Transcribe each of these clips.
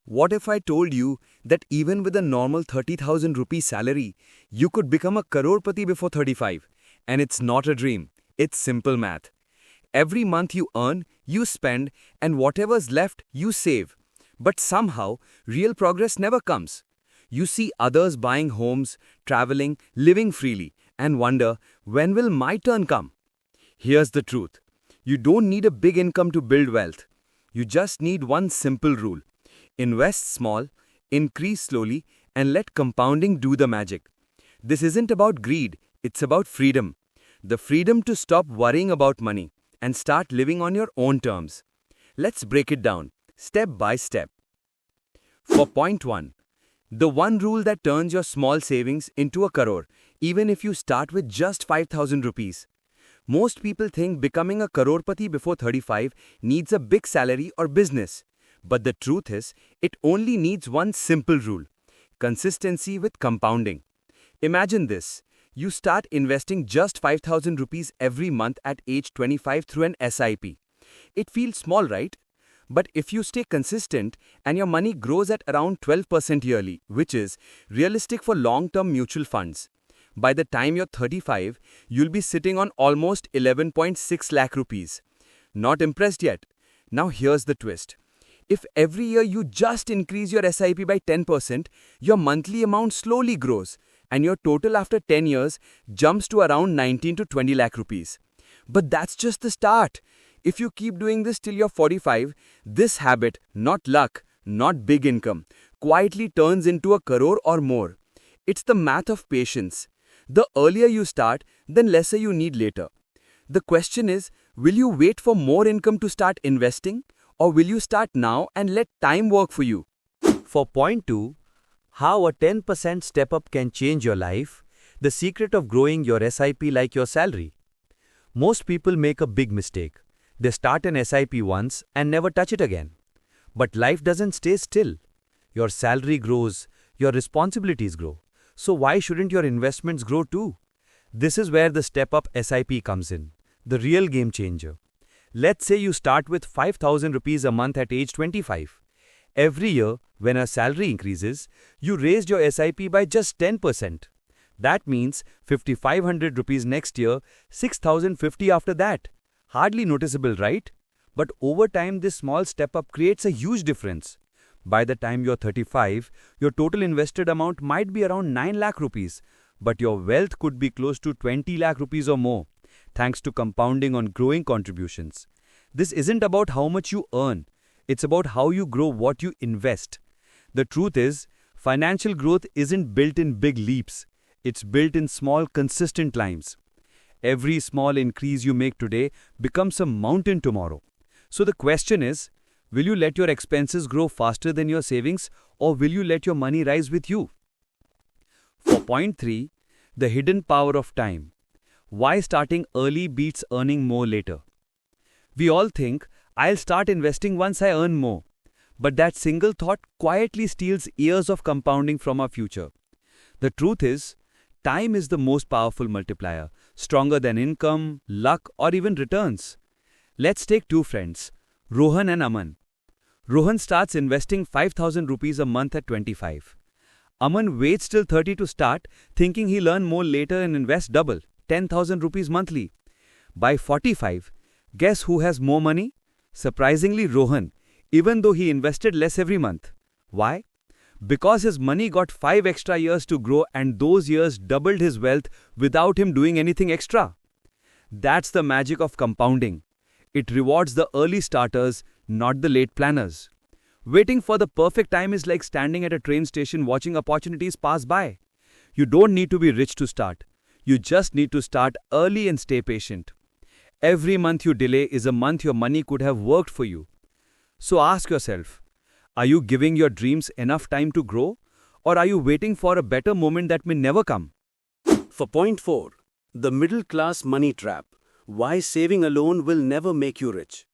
What if I told you that even with a normal 30,000 rupee salary, you could become a crorepati before 35? And it's not a dream, it's simple math. Every month you earn, you spend, and whatever's left, you save. But somehow, real progress never comes. You see others buying homes, traveling, living freely, and wonder, when will my turn come? Here's the truth. You don't need a big income to build wealth. You just need one simple rule. Invest small, increase slowly, and let compounding do the magic. This isn't about greed, it's about freedom. The freedom to stop worrying about money and start living on your own terms. Let's break it down, step by step. For point 1, the one rule that turns your small savings into a crore, even if you start with just 5,000 rupees. Most people think becoming a crorepati before 35 needs a big salary or business. But the truth is, it only needs one simple rule: consistency with compounding. Imagine this. You start investing just 5,000 rupees every month at age 25 through an SIP. It feels small, right? But if you stay consistent and your money grows at around 12% yearly, which is realistic for long-term mutual funds, by the time you're 35, you'll be sitting on almost 11.6 lakh rupees. Not impressed yet? Now here's the twist. If every year you just increase your SIP by 10%, your monthly amount slowly grows and your total after 10 years jumps to around 19 to 20 lakh rupees. But that's just the start. If you keep doing this till you're 45, this habit, not luck, not big income, quietly turns into a crore or more. It's the math of patience. The earlier you start, the lesser you need later. The question is, will you wait for more income to start investing? Or will you start now and let time work for you? For point 2, how a 10% step up can change your life, the secret of growing your SIP like your salary. Most people make a big mistake. They start an SIP once and never touch it again. But life doesn't stay still. Your salary grows, your responsibilities grow. So why shouldn't your investments grow too? This is where the step up SIP comes in, the real game changer. Let's say you start with 5,000 rupees a month at age 25. Every year, when a salary increases, you raised your SIP by just 10%. That means 5,500 rupees next year, 6,050 after that. Hardly noticeable, right? But over time, this small step up creates a huge difference. By the time you're 35, your total invested amount might be around 9 lakh rupees, but your wealth could be close to 20 lakh rupees or more, thanks to compounding on growing contributions. This isn't about how much you earn, it's about how you grow what you invest. The truth is, financial growth isn't built in big leaps, it's built in small, consistent climbs. Every small increase you make today becomes a mountain tomorrow. So the question is, will you let your expenses grow faster than your savings, or will you let your money rise with you? For point 3, the hidden power of time. Why starting early beats earning more later? We all think, I'll start investing once I earn more. But that single thought quietly steals years of compounding from our future. The truth is, time is the most powerful multiplier, stronger than income, luck, or even returns. Let's take two friends, Rohan and Aman. Rohan starts investing 5,000 rupees a month at 25. Aman waits till 30 to start, thinking he'll earn more later and invest double, 10,000 rupees monthly. By 45, guess who has more money? Surprisingly, Rohan, even though he invested less every month. Why? Because his money got 5 extra years to grow, and those years doubled his wealth without him doing anything extra. That's the magic of compounding. It rewards the early starters, not the late planners. Waiting for the perfect time is like standing at a train station watching opportunities pass by. You don't need to be rich to start. You just need to start early and stay patient. Every month you delay is a month your money could have worked for you. So ask yourself, are you giving your dreams enough time to grow, or are you waiting for a better moment that may never come? For point 4, the middle class money trap. Why saving alone will never make you rich.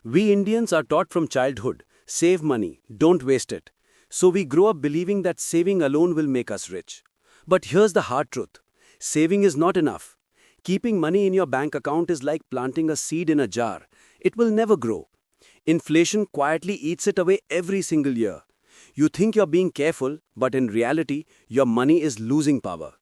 We Indians are taught from childhood, save money, don't waste it. So we grow up believing that saving alone will make us rich. But here's the hard truth. Saving is not enough. Keeping money in your bank account is like planting a seed in a jar. It will never grow. Inflation quietly eats it away every single year. You think you're being careful, but in reality, your money is losing power.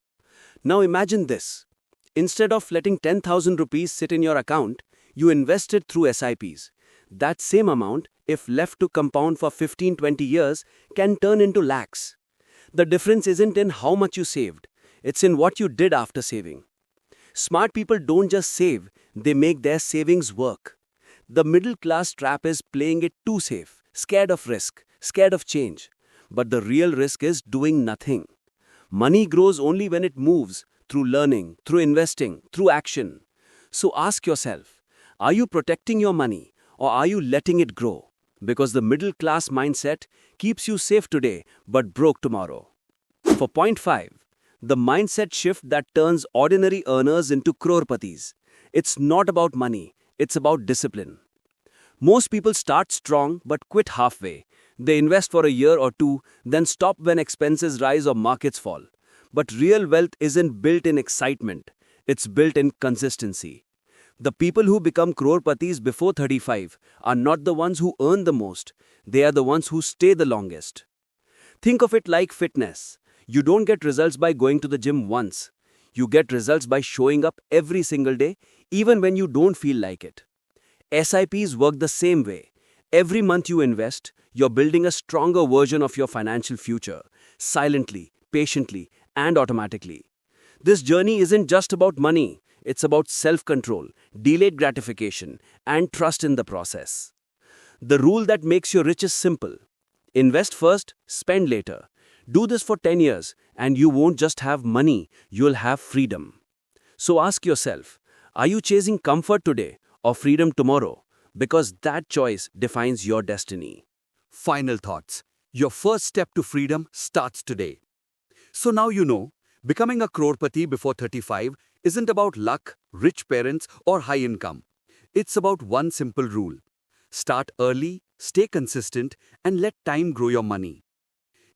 Now imagine this. Instead of letting 10,000 rupees sit in your account, you invest it through SIPs. That same amount, if left to compound for 15-20 years, can turn into lakhs. The difference isn't in how much you saved, it's in what you did after saving. Smart people don't just save, they make their savings work. The middle class trap is playing it too safe, scared of risk, scared of change. But the real risk is doing nothing. Money grows only when it moves, through learning, through investing, through action. So ask yourself, are you protecting your money or are you letting it grow? Because the middle class mindset keeps you safe today but broke tomorrow. For point 5, the mindset shift that turns ordinary earners into crorepatis. It's not about money, it's about discipline. Most people start strong but quit halfway. They invest for a year or two, then stop when expenses rise or markets fall. But real wealth isn't built in excitement, it's built in consistency. The people who become crorepatis before 35 are not the ones who earn the most, they are the ones who stay the longest. Think of it like fitness. You don't get results by going to the gym once. You get results by showing up every single day, even when you don't feel like it. SIPs work the same way. Every month you invest, you're building a stronger version of your financial future, silently, patiently, and automatically. This journey isn't just about money, it's about self-control, delayed gratification, and trust in the process. The rule that makes you rich is simple. Invest first, spend later. Do this for 10 years, and you won't just have money, you'll have freedom. So ask yourself, are you chasing comfort today or freedom tomorrow? Because that choice defines your destiny. Final thoughts. Your first step to freedom starts today. So now you know, becoming a crorepati before 35 isn't about luck, rich parents, or high income. It's about one simple rule. Start early, stay consistent, and let time grow your money.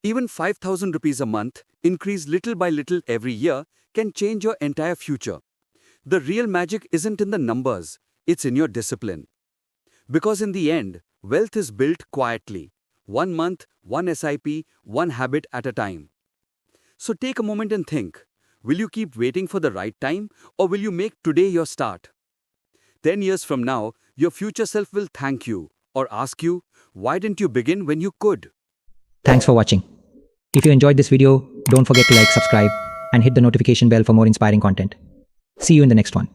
Even 5,000 rupees a month, increase little by little every year, can change your entire future. The real magic isn't in the numbers, it's in your discipline. Because in the end, wealth is built quietly. 1 month, one SIP, one habit at a time. So take a moment and think, will you keep waiting for the right time or will you make today your start? 10 years from now, your future self will thank you or ask you, why didn't you begin when you could? Thanks for watching. If you enjoyed this video, don't forget to like, subscribe, and hit the notification bell for more inspiring content. See you in the next one.